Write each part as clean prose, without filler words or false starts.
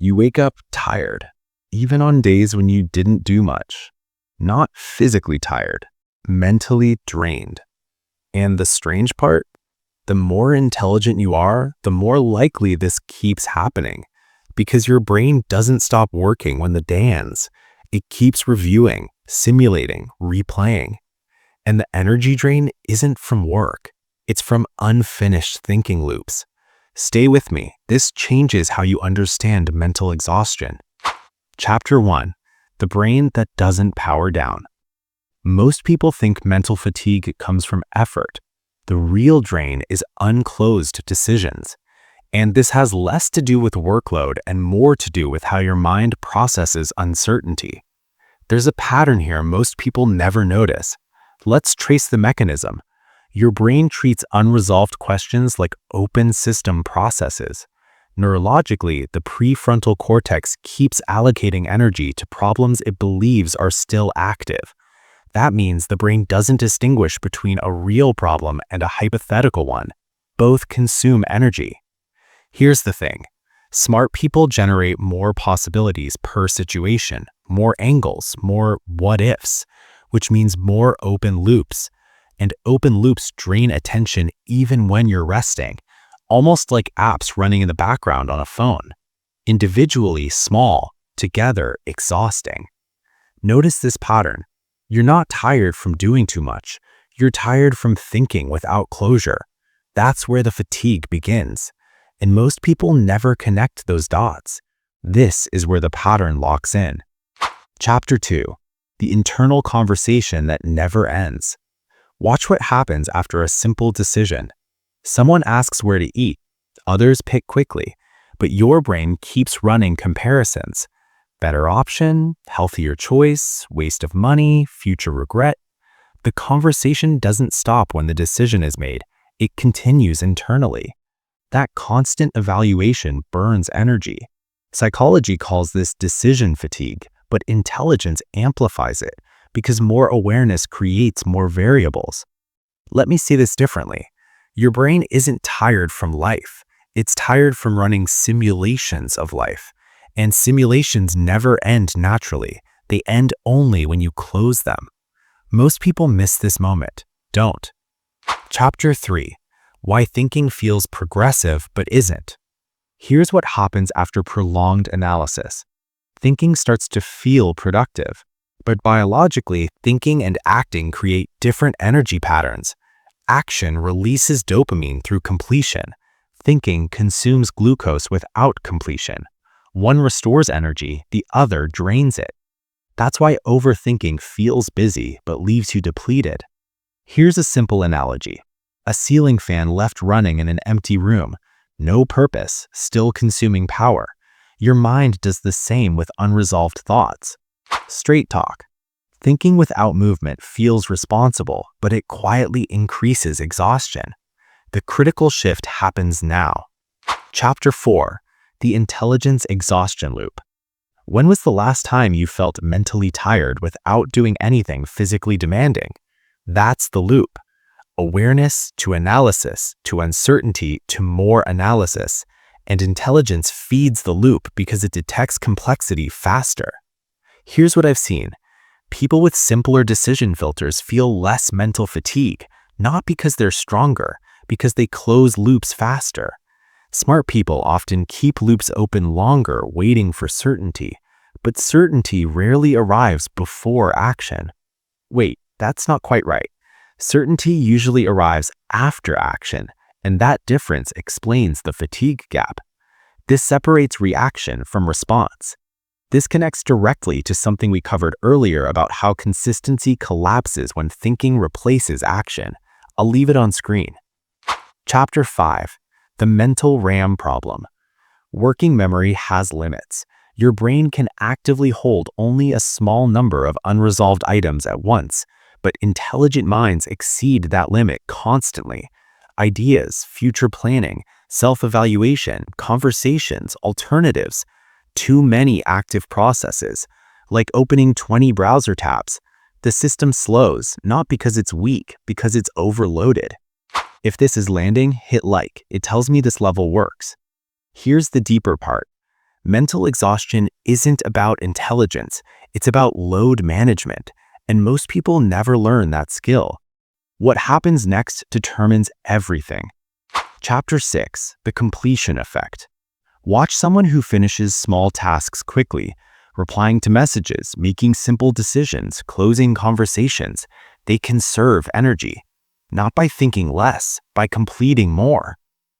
You wake up tired, even on days when you didn't do much. Not physically tired, mentally drained. And the strange part? The more intelligent you are, the more likely this keeps happening. Because your brain doesn't stop working when the day ends. It keeps reviewing, simulating, replaying. And the energy drain isn't from work. It's from unfinished thinking loops. Stay with me. This changes how you understand mental exhaustion. Chapter 1. The brain that doesn't power down. Most people think mental fatigue comes from effort. The real drain is unclosed decisions. And this has less to do with workload and more to do with how your mind processes uncertainty. There's a pattern here most people never notice. Let's trace the mechanism. Your brain treats unresolved questions like open system processes. Neurologically, the prefrontal cortex keeps allocating energy to problems it believes are still active. That means the brain doesn't distinguish between a real problem and a hypothetical one. Both consume energy. Here's the thing. Smart people generate more possibilities per situation, more angles, more what-ifs, which means more open loops. And open loops drain attention even when you're resting, almost like apps running in the background on a phone. Individually small, together exhausting. Notice this pattern. You're not tired from doing too much. You're tired from thinking without closure. That's where the fatigue begins. And most people never connect those dots. This is where the pattern locks in. Chapter 2. The internal conversation that never ends. Watch what happens after a simple decision. Someone asks where to eat. Others pick quickly. But your brain keeps running comparisons. Better option, healthier choice, waste of money, future regret. The conversation doesn't stop when the decision is made. It continues internally. That constant evaluation burns energy. Psychology calls this decision fatigue, but intelligence amplifies it because more awareness creates more variables. Let me say this differently. Your brain isn't tired from life. It's tired from running simulations of life. And simulations never end naturally. They end only when you close them. Most people miss this moment. Don't. Chapter 3. Why thinking feels progressive but isn't. Here's what happens after prolonged analysis. Thinking starts to feel productive. But biologically, thinking and acting create different energy patterns. Action releases dopamine through completion. Thinking consumes glucose without completion. One restores energy, the other drains it. That's why overthinking feels busy but leaves you depleted. Here's a simple analogy. A ceiling fan left running in an empty room. No purpose, still consuming power. Your mind does the same with unresolved thoughts. Straight talk. Thinking without movement feels responsible, but it quietly increases exhaustion. The critical shift happens now. Chapter 4. The intelligence exhaustion loop. When was the last time you felt mentally tired without doing anything physically demanding? That's the loop. Awareness to analysis, to uncertainty, to more analysis. And intelligence feeds the loop because it detects complexity faster. Here's what I've seen. People with simpler decision filters feel less mental fatigue, not because they're stronger, because they close loops faster. Smart people often keep loops open longer, waiting for certainty, but certainty rarely arrives before action. Wait, that's not quite right. Certainty usually arrives after action, and that difference explains the fatigue gap. This separates reaction from response. This connects directly to something we covered earlier about how consistency collapses when thinking replaces action. I'll leave it on screen. Chapter 5. The mental RAM problem. Working memory has limits. Your brain can actively hold only a small number of unresolved items at once, but intelligent minds exceed that limit constantly. Ideas, future planning, self-evaluation, conversations, alternatives. Too many active processes, like opening 20 browser tabs. The system slows, not because it's weak, because it's overloaded. If this is landing, hit like. It tells me this level works. Here's the deeper part. Mental exhaustion isn't about intelligence, it's about load management, and most people never learn that skill. What happens next determines everything. Chapter 6: The Completion Effect. Watch someone who finishes small tasks quickly, replying to messages, making simple decisions, closing conversations. They conserve energy, not by thinking less, by completing more.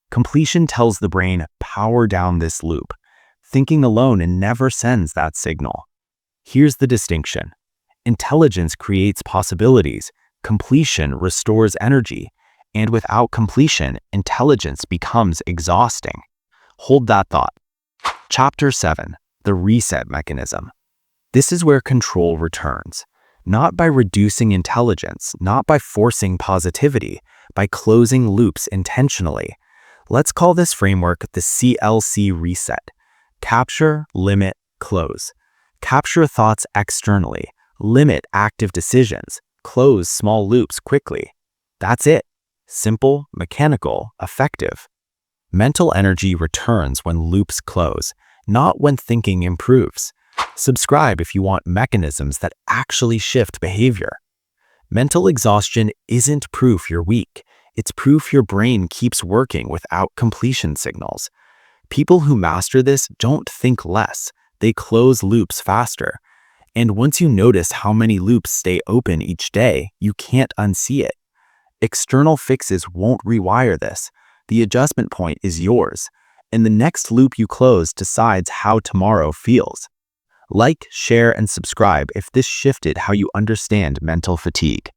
Completion tells the brain, power down this loop. Thinking alone never sends that signal. Here's the distinction. Intelligence creates possibilities. Completion restores energy. And without completion, intelligence becomes exhausting. Hold that thought. Chapter 7: The Reset Mechanism. This is where control returns. Not by reducing intelligence, not by forcing positivity, by closing loops intentionally. Let's call this framework the CLC reset. Capture, limit, close. Capture thoughts externally. Limit active decisions. Close small loops quickly. That's it. Simple, mechanical, effective. Mental energy returns when loops close, not when thinking improves. Subscribe if you want mechanisms that actually shift behavior. Mental exhaustion isn't proof you're weak. It's proof your brain keeps working without completion signals. People who master this don't think less. They close loops faster. And once you notice how many loops stay open each day, you can't unsee it. External fixes won't rewire this. The adjustment point is yours, and the next loop you close decides how tomorrow feels. Like, share, and subscribe if this shifted how you understand mental fatigue.